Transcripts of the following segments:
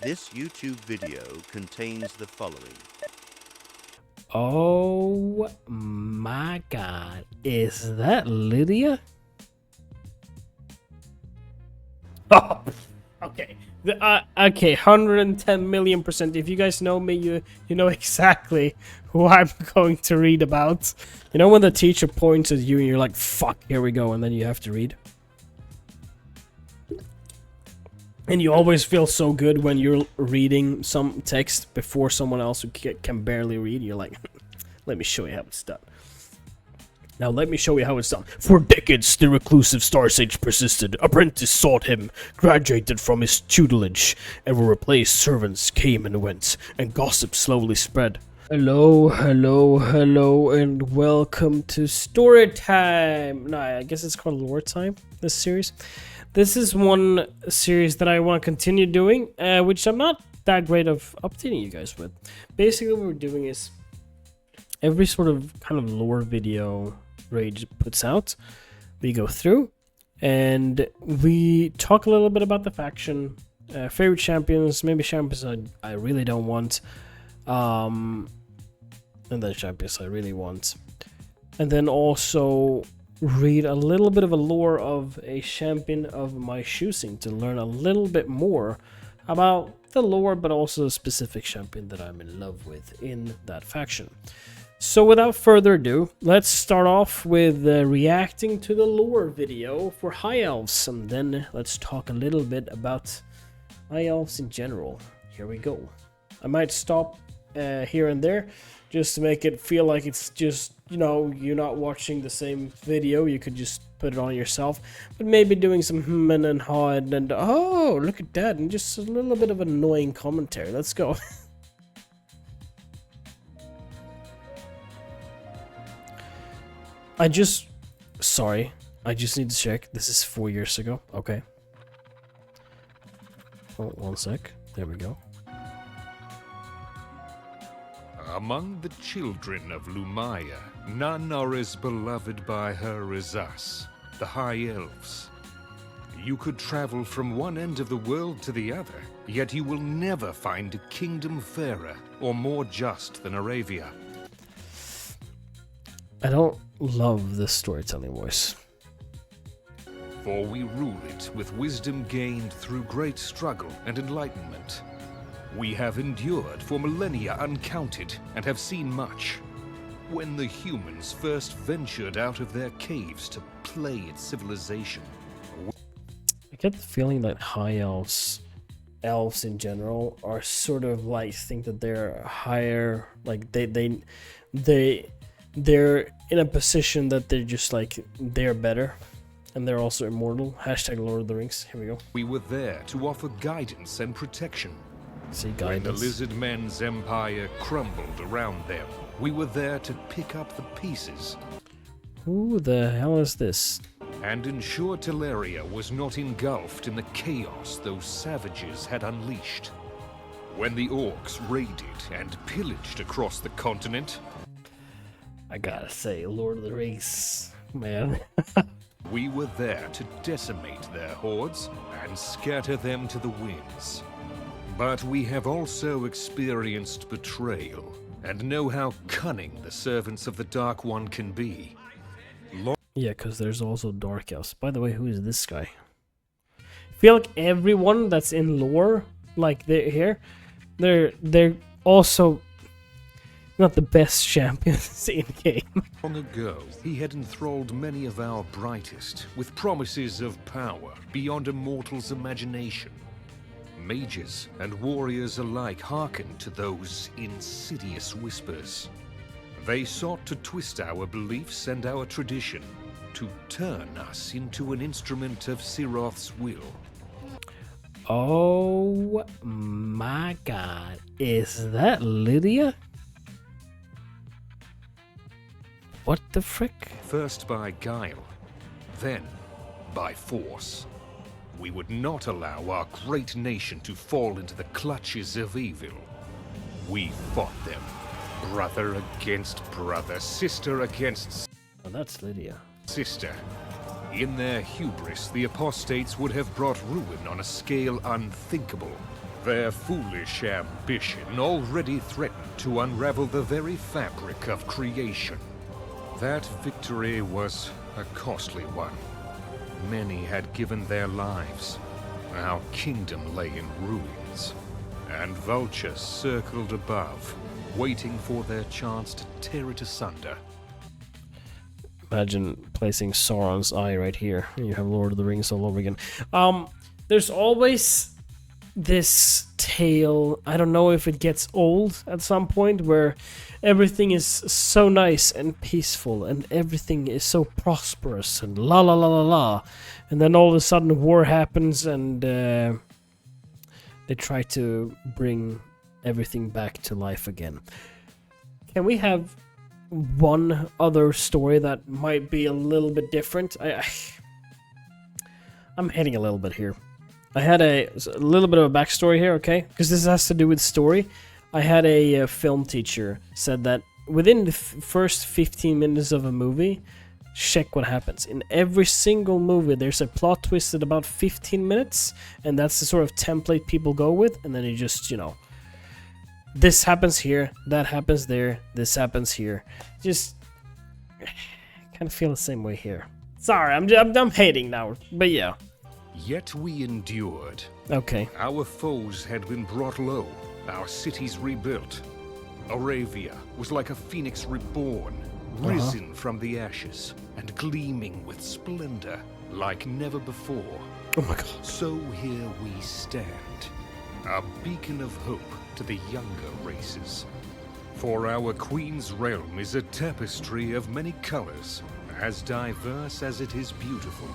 This YouTube video contains the following. Oh my god, is that Lydia? Oh, okay. Okay, 110 million%. If you guys know me, you know exactly who I'm going to read about. You know when the teacher points at you and you're like, fuck, here we go, and then you have to read? And you always feel so good when you're reading some text before someone else who can barely read. You're like, let me show you how it's done. Now let me show you how it's done. For decades, the reclusive Star Sage persisted. Apprentice sought him, graduated from his tutelage. Ever replaced servants came and went, and gossip slowly spread. Hello, and welcome to Story Time. No, I guess it's called Lore Time, this series. This is one series that I want to continue doing, which I'm not that great of updating you guys with. Basically, what we're doing is every sort of kind of lore video Rage puts out, we go through and we talk a little bit about the faction, favorite champions, maybe champions I really don't want, and then champions I really want, and then also read a little bit of a lore of a champion of my choosing to learn a little bit more about the lore, but also a specific champion that I'm in love with in that faction. So without further ado, let's start off with reacting to the lore video for High Elves, and then let's talk a little bit about High Elves in general. Here we go. I might stop here and there just to make it feel like it's just, you know, you're not watching the same video. You could just put it on yourself, but maybe doing some and ha and oh, look at that, and just a little bit of annoying commentary. Let's go. I just need to check. This is 4 years ago. Okay. Oh, one sec. There we go. Among the children of Lumaya, none are as beloved by her as us, the High Elves. You could travel from one end of the world to the other, yet you will never find a kingdom fairer or more just than Aravia. I don't love this storytelling voice. For we rule it with wisdom gained through great struggle and enlightenment. We have endured for millennia uncounted and have seen much. When the humans first ventured out of their caves to play at civilization. I get the feeling that High Elves, elves in general, are sort of like think that they're higher, like they're in a position that they're just like they're better, and they're also immortal. Hashtag Lord of the Rings. Here we go. We were there to offer guidance and protection. See, When the guidance. lizard men's empire crumbled around them, we were there to pick up the pieces Who the hell is this? and ensure Teleria was not engulfed in the chaos those savages had unleashed. When the orcs raided and pillaged across the continent, I gotta say, Lord of the Rings, man. we were there to decimate their hordes and scatter them to the winds. But we have also experienced betrayal and know how cunning the servants of the Dark One can be. Yeah, because there's also Dark Elves. By the way, who is this guy? I feel like everyone that's in lore, like they're here, they're also not the best champions in game. Long ago, he had enthralled many of our brightest with promises of power beyond a mortal's imagination. Mages and warriors alike hearkened to those insidious whispers. They sought to twist our beliefs and our tradition, to turn us into an instrument of Siroth's will. Oh my god, is that Lydia? What the frick? First by guile, then by force. We would not allow our great nation to fall into the clutches of evil. We fought them, brother against brother, sister against Oh, that's Lydia. sister. In their hubris, the apostates would have brought ruin on a scale unthinkable. Their foolish ambition already threatened to unravel the very fabric of creation. That victory was a costly one. Many had given their lives. Our kingdom lay in ruins, and vultures circled above, waiting for their chance to tear it asunder. Imagine placing Sauron's eye right here. You have Lord of the Rings all over again. There's always this tale, I don't know if it gets old at some point, where everything is so nice and peaceful and everything is so prosperous and la la la la la, and then all of a sudden war happens and they try to bring everything back to life again. Can we have one other story that might be a little bit different? I'm hitting a little bit here. I had a little bit of a backstory here, okay? Because this has to do with story. I had a film teacher said that within the first 15 minutes of a movie, check what happens. In every single movie, there's a plot twist at about 15 minutes, and that's the sort of template people go with, and then you just, you know, this happens here, that happens there, this happens here. Just kind of feel the same way here. Sorry, I'm hating now, but yeah. Yet we endured. Okay. Our foes had been brought low, our cities rebuilt. Aravia was like a phoenix reborn, risen from the ashes, and gleaming with splendor like never before. Oh my god. So here we stand, a beacon of hope to the younger races. For our Queen's realm is a tapestry of many colors, as diverse as it is beautiful.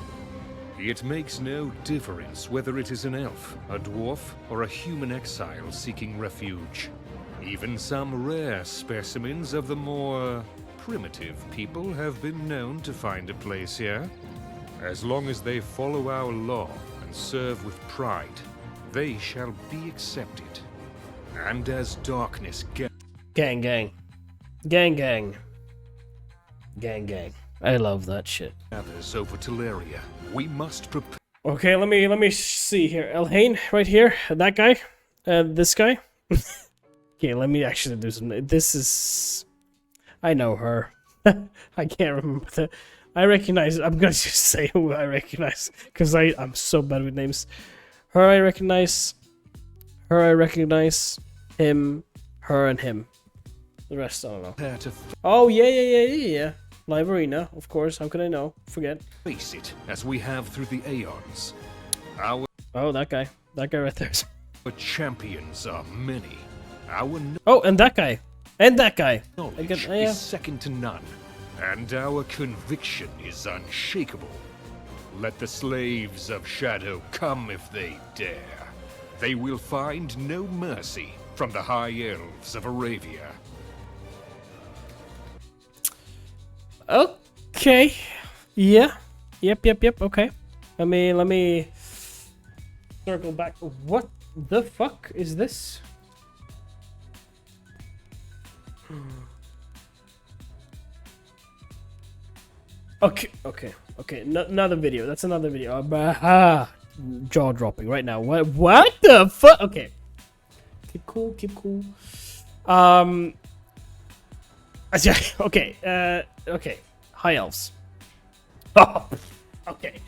It makes no difference whether it is an elf, a dwarf, or a human exile seeking refuge. Even some rare specimens of the more primitive people have been known to find a place here. As long as they follow our law and serve with pride, they shall be accepted. And as darkness Gang gang. Gang gang. Gang gang. I love that shit. gathers over Teleria, we must prepare. Okay, let me see here. Elhain, right here. That guy. This guy. Okay, let me actually do some. This is. I know her. I can't remember the. I recognize. I'm gonna just say who I recognize because I'm so bad with names. Her I recognize. Her I recognize. Him. Her and him. The rest I don't know. Oh yeah. Live Arena, of course. How could I know? Forget. Face it, as we have through the aeons. Our that guy right there. champions are many. Our Oh, and that guy. And that guy. knowledge yeah. is second to none, and our conviction is unshakable. Let the slaves of Shadow come if they dare. They will find no mercy from the High Elves of Aravia. Okay. Yeah. Yep. Okay. Let me circle back. What the fuck is this? Okay. Another video. That's another video. Jaw dropping right now. What the fuck? Okay. Keep cool. Okay. High Elves. Oh, okay.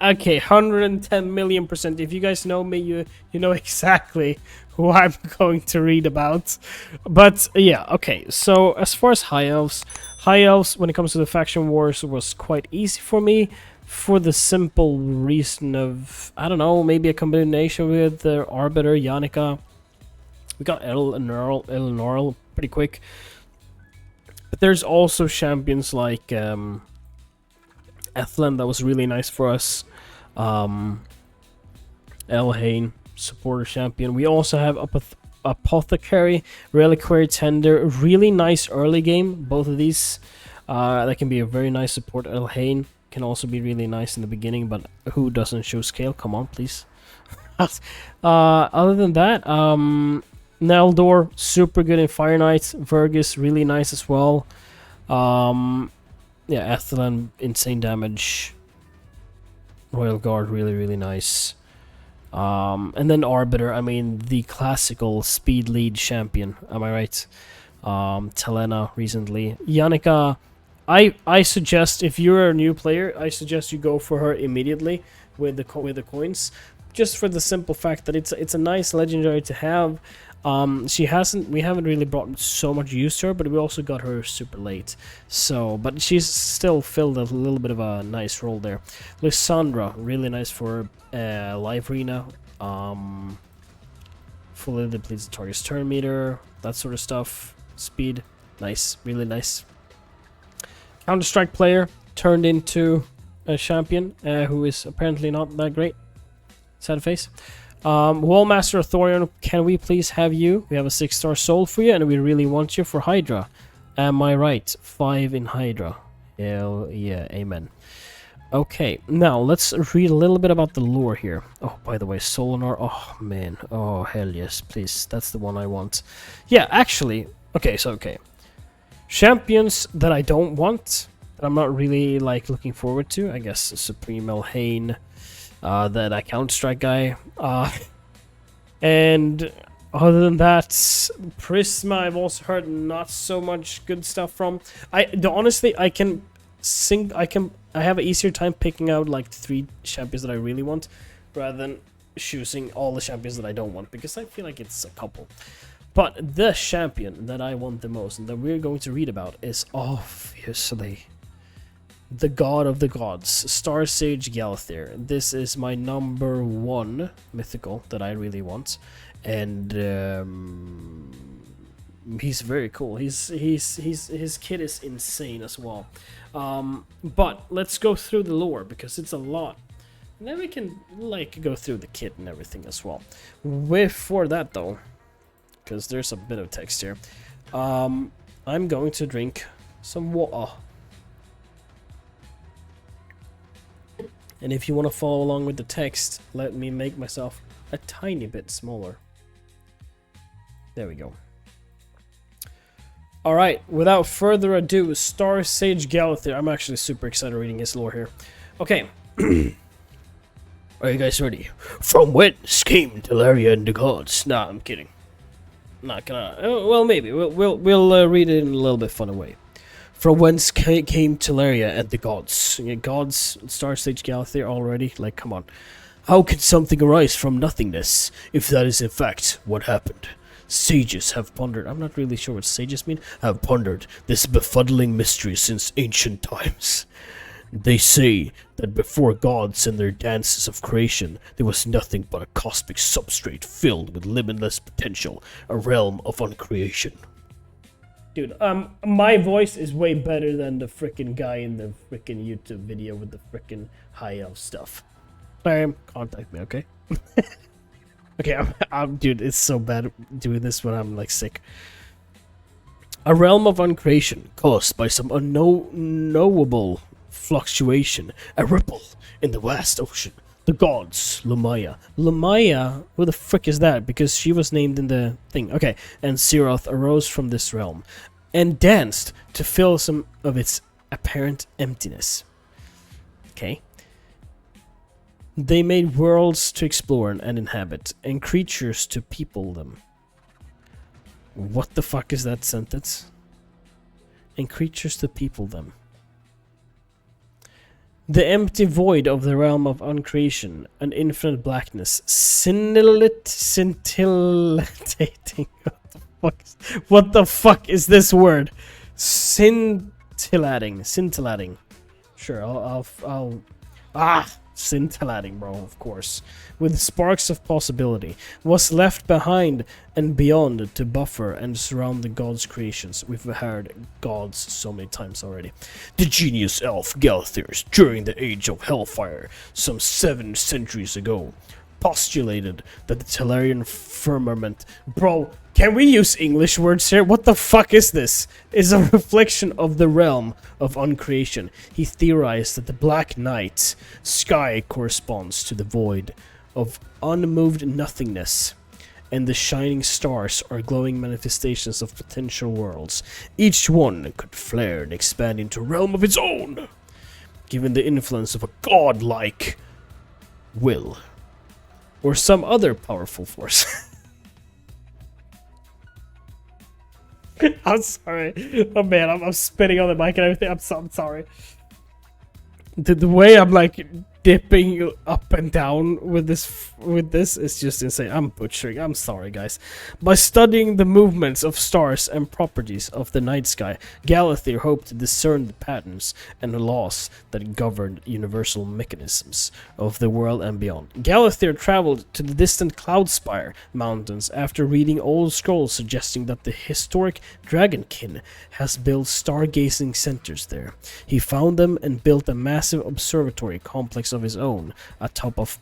Okay, 110 million%. If you guys know me, you know exactly who I'm going to read about. But yeah, okay. So as far as High Elves, when it comes to the faction wars, was quite easy for me, for the simple reason of, I don't know, maybe a combination with the Arbiter, Yannica. We got Eleanor pretty quick. But there's also champions like Ethlin that was really nice for us. Elhain, supporter champion. We also have Apothecary, Reliquary Tender. Really nice early game, both of these. That can be a very nice support. Elhain can also be really nice in the beginning, but who doesn't show scale? Come on, please. Other than that, Naldor, super good in Fire Knights. Vergus, really nice as well. Yeah, Ethelyn, insane damage. Royal Guard, really nice. And then Arbiter, I mean, the classical speed lead champion, am I right? Telena recently. Yannicka, I suggest, if you're a new player, I suggest you go for her immediately with the coins, just for the simple fact that it's a nice legendary to have. We haven't really brought so much use to her, but we also got her super late. So, but she's still filled a little bit of a nice role there. Lysandra, really nice for live arena. Fully depletes the target's turn meter, that sort of stuff. Speed, nice, really nice. Counter-Strike player turned into a champion who is apparently not that great. Sad face. Wallmaster Thorian, can we please have you? We have a 6-star soul for you, and we really want you for Hydra. Am I right? 5 in Hydra. Hell yeah, amen. Okay, now let's read a little bit about the lore here. Oh, by the way, Solinar. Oh, man. Oh, hell yes, please. That's the one I want. Yeah, actually. Okay. Champions that I don't want, that I'm not really, like, looking forward to. I guess Supreme Elhain. That Counter-Strike guy. And other than that, Prisma I've also heard not so much good stuff from. Honestly, I have an easier time picking out like 3 champions that I really want, rather than choosing all the champions that I don't want, because I feel like it's a couple. But the champion that I want the most, and that we're going to read about, is obviously the god of the gods, Star Sage Galthier. This is my number 1 mythical that I really want, and he's very cool. His kit is insane as well. But let's go through the lore, because it's a lot, and then we can like go through the kit and everything as well. Before that though, because there's a bit of text here, I'm going to drink some water. And if you want to follow along with the text, let me make myself a tiny bit smaller. There we go. Alright, without further ado, Star Sage Galthier. I'm actually super excited reading his lore here. Okay. Are you guys ready? From whence came Teleria and the gods? Nah, I'm kidding. Not gonna... well, maybe. We'll read it in a little bit funny way. From whence came Teleria and the gods? Gods, Star Sage Galthier already? Like, come on. How can something arise from nothingness, if that is in fact what happened? Sages have pondered... I'm not really sure what sages mean. Have pondered this befuddling mystery since ancient times. They say that before gods and their dances of creation, there was nothing but a cosmic substrate filled with limitless potential, a realm of uncreation. Dude, my voice is way better than the frickin' guy in the frickin' YouTube video with the frickin' high elf stuff. Contact me, okay? Okay, dude, it's so bad doing this when I'm like sick. A realm of uncreation caused by some unknowable fluctuation, a ripple in the vast ocean. The gods, Lumaya. Lumaya, who the frick is that? Because she was named in the thing. Okay, and Siroth arose from this realm and danced to fill some of its apparent emptiness. Okay. They made worlds to explore and inhabit, and creatures to people them. What the fuck is that sentence? And creatures to people them. The empty void of the realm of uncreation, an infinite blackness, scintillating. What the fuck is this word? Scintillating. Sure, scintillating, bro, of course. With sparks of possibility, was left behind and beyond to buffer and surround the gods' creations. We've heard gods so many times already. The genius elf Galthiers, during the age of Hellfire, some 7 centuries ago, postulated that the Telerian firmament... Bro, can we use English words here? What the fuck is this? Is a reflection of the realm of uncreation. He theorized that the black night sky corresponds to the void of unmoved nothingness, and the shining stars are glowing manifestations of potential worlds. Each one could flare and expand into a realm of its own, given the influence of a godlike will. or some other powerful force. I'm sorry. Oh man, I'm spitting on the mic and everything. I'm sorry. The way I'm like dipping up and down with this is just insane. I'm butchering. I'm sorry, guys. By studying the movements of stars and properties of the night sky, Galathyr hoped to discern the patterns and the laws that govern universal mechanisms of the world and beyond. Galathyr traveled to the distant Cloudspire Mountains after reading old scrolls suggesting that the historic Dragonkin has built stargazing centers there. He found them and built a massive observatory complex of his own atop of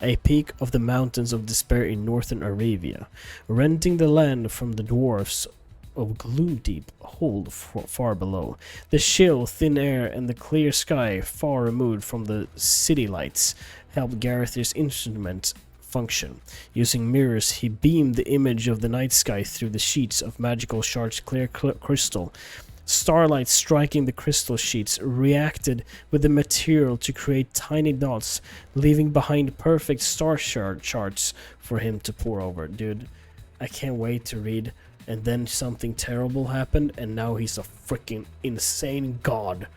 a peak of the Mountains of Despair in northern Arabia, renting the land from the dwarfs of Gloomdeep hold far below. The chill, thin air and the clear sky far removed from the city lights helped Garathyr's instrument function. Using mirrors, he beamed the image of the night sky through the sheets of magical shards clear crystal. Starlight striking the crystal sheets reacted with the material to create tiny dots, leaving behind perfect star charts for him to pore over. Dude, I can't wait to read. And then something terrible happened, and now he's a freaking insane god.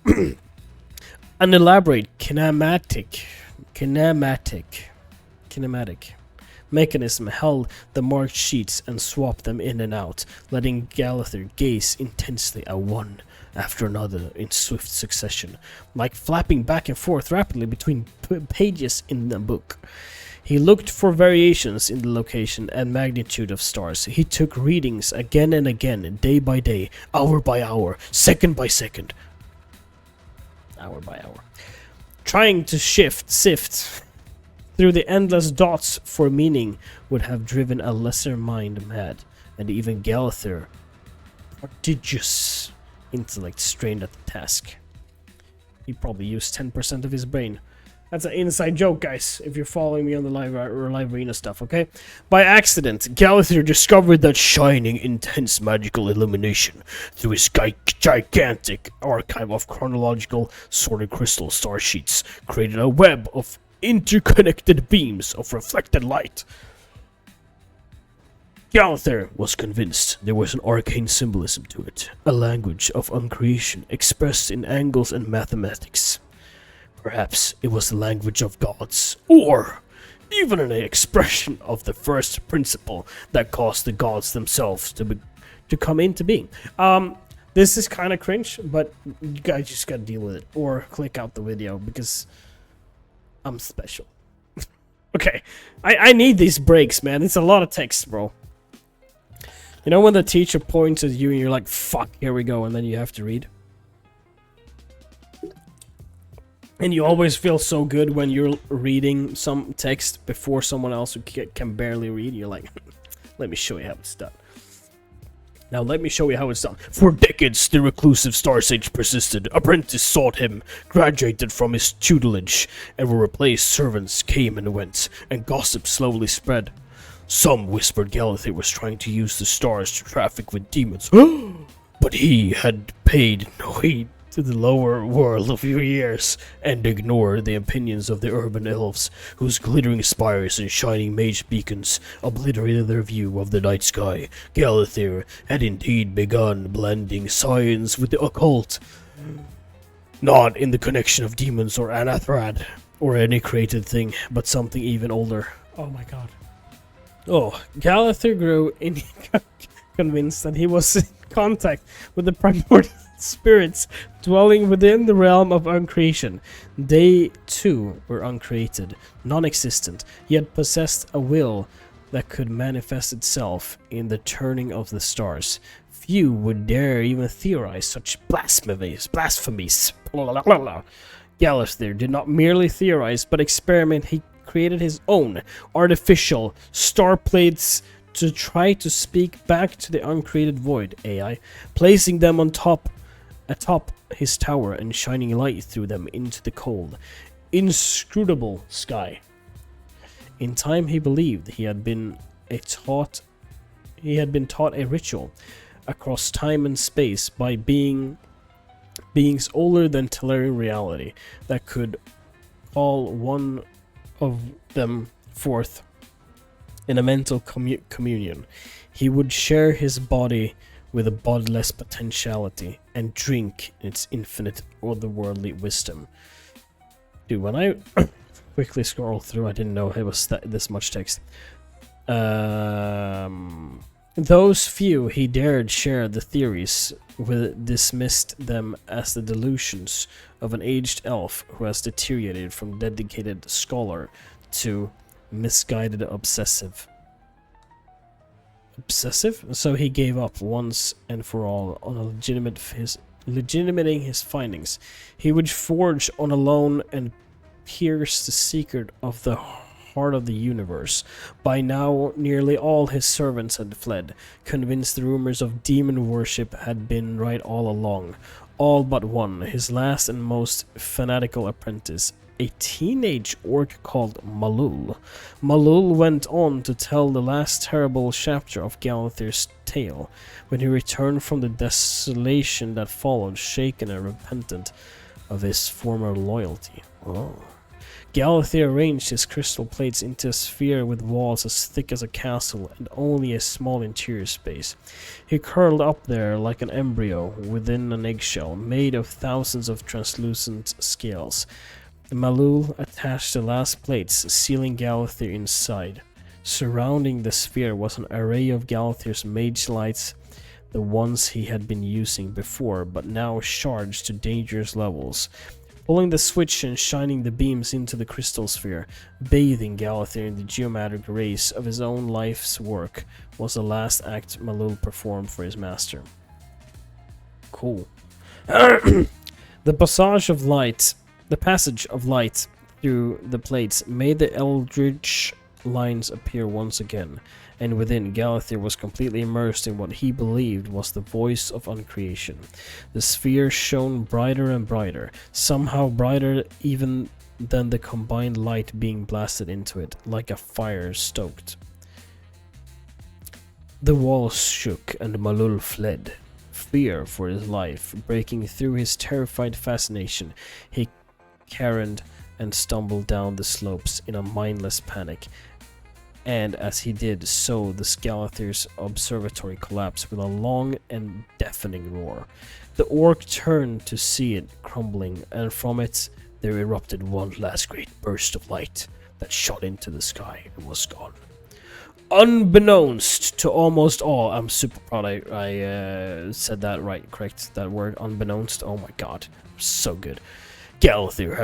An elaborate kinematic mechanism held the marked sheets and swapped them in and out, letting Galathyr gaze intensely at one after another in swift succession, like flapping back and forth rapidly between pages in a book. He looked for variations in the location and magnitude of stars. He took readings again and again, day by day, hour by hour, second by second. Hour by hour. Trying to sift through the endless dots for meaning would have driven a lesser mind mad, and even Galathyr, prodigious intellect, strained at the task. He probably used 10% of his brain. That's an inside joke, guys, if you're following me on the live arena stuff, okay? By accident, Galathyr discovered that shining intense magical illumination through his gigantic archive of chronological sorted crystal star sheets created a web of interconnected beams of reflected light. Galathyr was convinced there was an arcane symbolism to it, a language of uncreation expressed in angles and mathematics. Perhaps it was the language of gods, or even an expression of the first principle that caused the gods themselves to come into being. This is kind of cringe, but you guys just gotta deal with it, or click out the video, because I'm special. Okay, I need these breaks, man. It's a lot of text, bro. You know when the teacher points at you and you're like, fuck, here we go, and then you have to read? And you always feel so good when you're reading some text before someone else who can barely read. You're like, let me show you how it's done. Now let me show you how it's done. For decades, the reclusive Star Sage persisted. Apprentices sought him, graduated from his tutelage, and were replaced. Servants came and went, and gossip slowly spread. Some whispered Galathyr was trying to use the stars to traffic with demons. But he had paid no heed to the lower world a few years, and ignored the opinions of the urban elves, whose glittering spires and shining mage beacons obliterated their view of the night sky. Galathyr had indeed begun blending science with the occult, not in the connection of demons or Anathrad, or any created thing, but something even older. Oh my god. Oh, Galathyr grew convinced that he was in contact with the primordial spirits dwelling within the realm of uncreation. They, too, were uncreated, non-existent, yet possessed a will that could manifest itself in the turning of the stars. Few would dare even theorize such blasphemies. Galathyr did not merely theorize, but experiment. He created his own artificial star plates to try to speak back to the uncreated void, AI, placing them atop his tower and shining light through them into the cold, inscrutable sky. In time, he believed he had been taught a ritual across time and space by beings older than Tellurian reality that could call one of them Fourth, in a mental communion, he would share his body with a bodiless potentiality and drink its infinite otherworldly wisdom. Dude, when I quickly scroll through, I didn't know it was this much text. Those few he dared share the theories with dismissed them as the delusions of an aged elf who has deteriorated from dedicated scholar to misguided obsessive. So he gave up once and for all on legitimating his findings. He would forge on alone and pierce the secret of the heart of the universe. By now, nearly all his servants had fled, convinced the rumors of demon worship had been right all along. All but one, his last and most fanatical apprentice, a teenage orc called Malul. Malul went on to tell the last terrible chapter of Galathir's tale, when he returned from the desolation that followed, shaken and repentant of his former loyalty. Oh. Galathir arranged his crystal plates into a sphere with walls as thick as a castle and only a small interior space. He curled up there like an embryo within an eggshell, made of thousands of translucent scales. Malul attached the last plates, sealing Galathir inside. Surrounding the sphere was an array of Galathir's mage lights, the ones he had been using before, but now charged to dangerous levels. Pulling the switch and shining the beams into the crystal sphere, bathing Galathir in the geometric rays of his own life's work, was the last act Malul performed for his master. Cool. The passage of light through the plates made the eldritch lines appear once again, and within, Galathir was completely immersed in what he believed was the voice of uncreation. The sphere shone brighter and brighter, somehow brighter even than the combined light being blasted into it, like a fire stoked. The walls shook and Malul fled. Fear for his life, breaking through his terrified fascination, he careened and stumbled down the slopes in a mindless panic. And as he did so, the Galathir's observatory collapsed with a long and deafening roar. The orc turned to see it crumbling, and from it there erupted one last great burst of light that shot into the sky and was gone. Unbeknownst to almost all, I'm super proud I said that right, correct, that word, unbeknownst, oh my god, so good. Galathir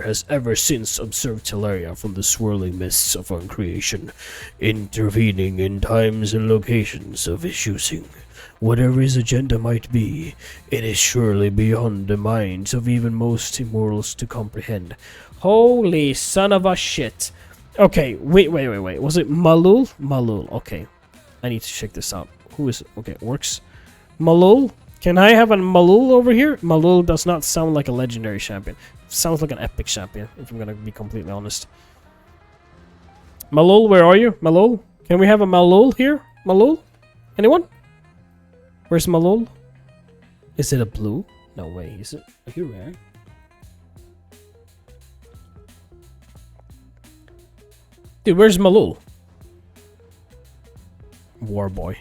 has ever since observed Teleria from the swirling mists of uncreation, intervening in times and locations of his choosing. Whatever his agenda might be, it is surely beyond the minds of even most immortals to comprehend. Holy son of a shit. Okay, wait. Was it Malul? Malul, okay. I need to check this out. Who is it? Okay, works. Malul? Can I have a Malul over here? Malul does not sound like a legendary champion. Sounds like an epic champion, if I'm gonna be completely honest. Malul, where are you? Malul? Can we have a Malul here? Malul? Anyone? Where's Malul? Is it a blue? No way, is it? Are you rare? Dude, where's Malul? Warboy.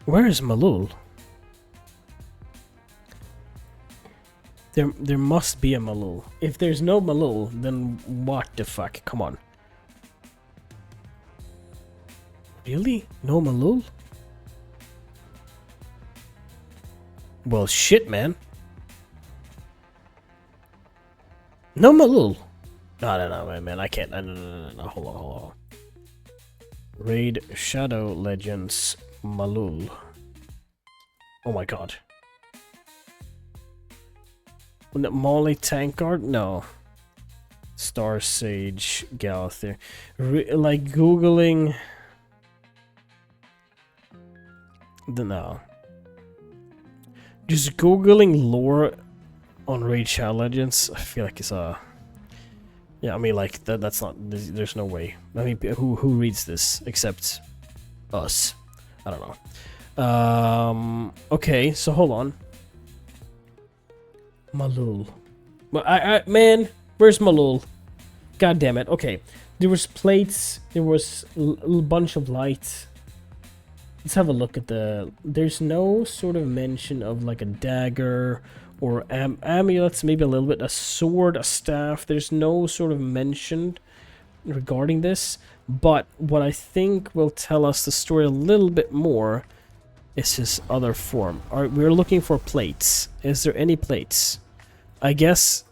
Where is Malul? There must be a Malul. If there's no Malul, then what the fuck? Come on. Really? No Malul? Well, shit, man. No Malul. No, man. I can't. No. Hold on. Raid Shadow Legends Malul. Oh my god. Molly Tankard? No. Star Sage Galathir. Like googling. No. Just googling lore on Raid Shadow Legends. I feel like it's a. Yeah, I mean, like that's not. There's no way. I mean, who reads this except us? I don't know. Okay, so hold on. Malul. Well, man, where's Malul? God damn it. Okay, there was plates. There was a bunch of lights. Let's have a look at the... There's no sort of mention of like a dagger or amulets, maybe a little bit. A sword, a staff. There's no sort of mention regarding this. But what I think will tell us the story a little bit more is his other form. We're looking for plates. Is there any plates? I guess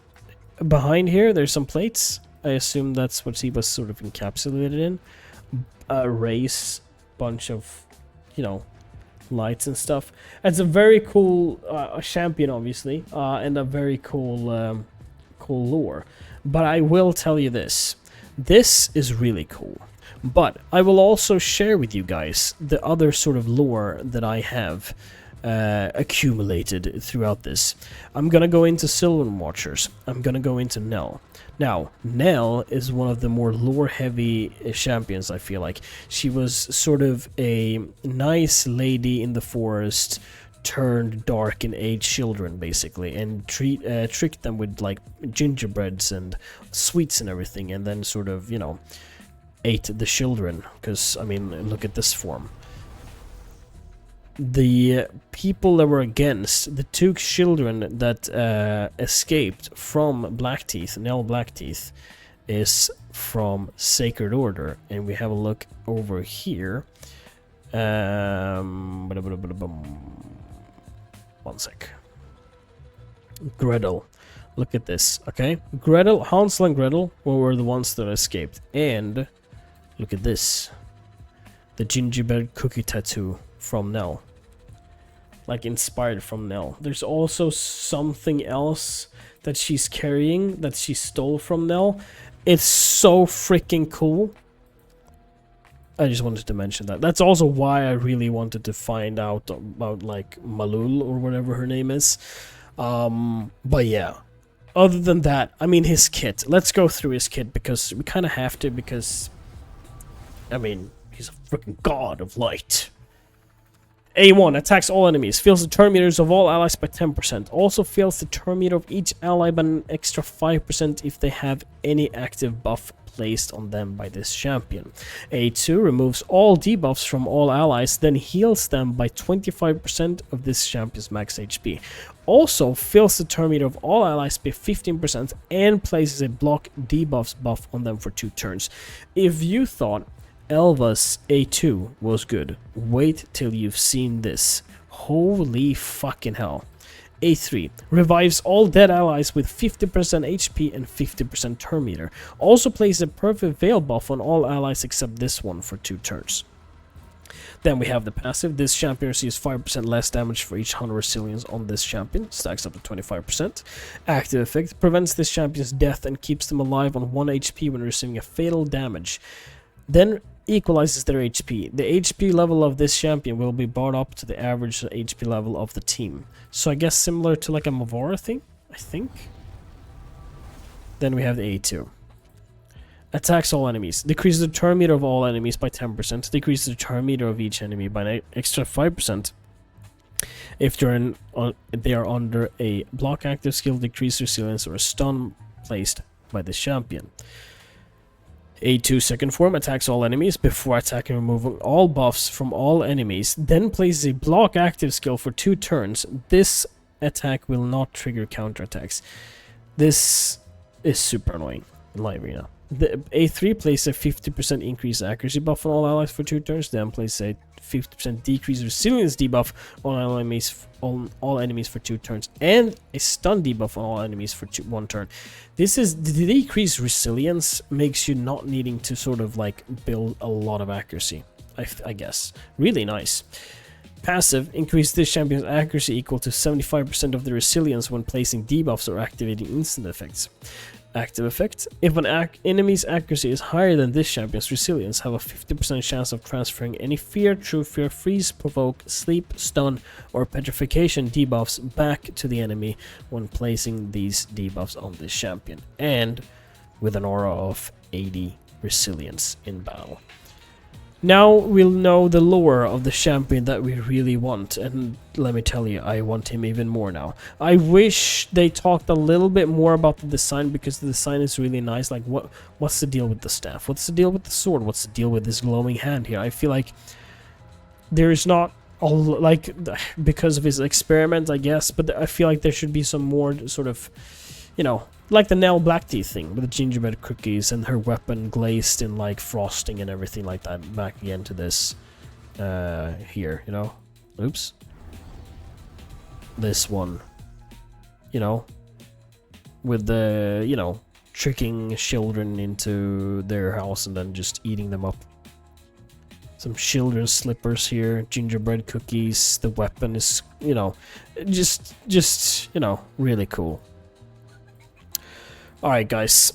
behind here there's some plates. I assume that's what he was sort of encapsulated in. A race, bunch of, you know, lights and stuff. It's a very cool champion, obviously, and a very cool, cool lore. But I will tell you this. This is really cool. But I will also share with you guys the other sort of lore that I have accumulated throughout this. I'm gonna go into Sylvan Watchers. I'm gonna go into Nell. Now, Nell is one of the more lore-heavy champions, I feel like. She was sort of a nice lady in the forest, turned dark and ate children, basically, and tricked them with, like, gingerbreads and sweets and everything, and then sort of, you know, ate the children. Because, I mean, look at this form. The people that were against, the two children that escaped from Blackteeth, Nell Blackteeth, is from Sacred Order. And we have a look over here. One sec. Gretel. Look at this, okay? Gretel, Hansel and Gretel were the ones that escaped. And look at this. The gingerbread cookie tattoo from Nell. Like, inspired from Nell. There's also something else that she's carrying that she stole from Nell. It's so freaking cool. I just wanted to mention that. That's also why I really wanted to find out about, like, Malul or whatever her name is. But yeah. Other than that, I mean, his kit. Let's go through his kit because we kind of have to, because, I mean, he's a freaking god of light. A1 attacks all enemies, fills the turn meters of all allies by 10%. Also fills the turn meter of each ally by an extra 5% if they have any active buff placed on them by this champion. A2 removes all debuffs from all allies, then heals them by 25% of this champion's max HP. Also fills the turn meter of all allies by 15% and places a block debuffs buff on them for 2 turns. If you thought Elves A2 was good, wait till you've seen this. Holy fucking hell. A3 revives all dead allies with 50% HP and 50% turn meter. Also places a perfect veil buff on all allies except this one for 2 turns. Then we have the passive. This champion receives 5% less damage for each 100 resilience on this champion. Stacks up to 25%. Active effect prevents this champion's death and keeps them alive on 1 HP when receiving a fatal damage. Then equalizes their HP. The HP level of this champion will be brought up to the average HP level of the team. So I guess similar to like a Mavora thing, I think. Then we have the A2. Attacks all enemies. Decreases the turn meter of all enemies by 10%. Decreases the turn meter of each enemy by an extra 5%. If they are under a block active skill, decrease resilience, or a stun placed by this champion. A2 second form attacks all enemies before attacking, removing all buffs from all enemies, then places a block active skill for 2 turns. This attack will not trigger counterattacks. This is super annoying in Live Arena. The A3 places a 50% increased accuracy buff on all allies for 2 turns, then places a 50% decreased resilience debuff on all enemies for 2 turns, and a stun debuff on all enemies for 1 turn. This is the decreased resilience makes you not needing to sort of like build a lot of accuracy, I guess. Really nice. Passive increase this champion's accuracy equal to 75% of the resilience when placing debuffs or activating instant effects. Active effect. If an enemy's accuracy is higher than this champion's resilience, have a 50% chance of transferring any fear, true fear, freeze, provoke, sleep, stun, or petrification debuffs back to the enemy when placing these debuffs on this champion, and with an aura of 80 resilience in battle. Now we'll know the lore of the champion that we really want, and let me tell you, I want him even more now. I wish they talked a little bit more about the design, because the design is really nice. Like, what's the deal with the staff? What's the deal with the sword? What's the deal with this glowing hand here? I feel like there's not like, because of his experiment, I guess, but I feel like there should be some more sort of, you know, like the Nell Blackteeth thing with the gingerbread cookies and her weapon glazed in like frosting and everything like that. Back again to this here, you know. Oops. This one, you know, with the, you know, tricking children into their house and then just eating them up. Some children's slippers here, gingerbread cookies. The weapon is, you know, just you know, really cool. Alright guys,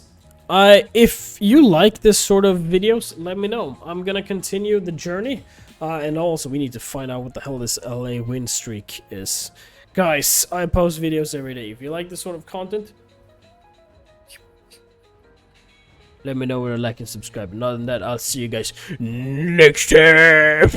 if you like this sort of videos, let me know. I'm gonna continue the journey, and also we need to find out what the hell this LA win streak is. Guys, I post videos every day. If you like this sort of content, let me know with a like and subscribe. And other than that, I'll see you guys next time.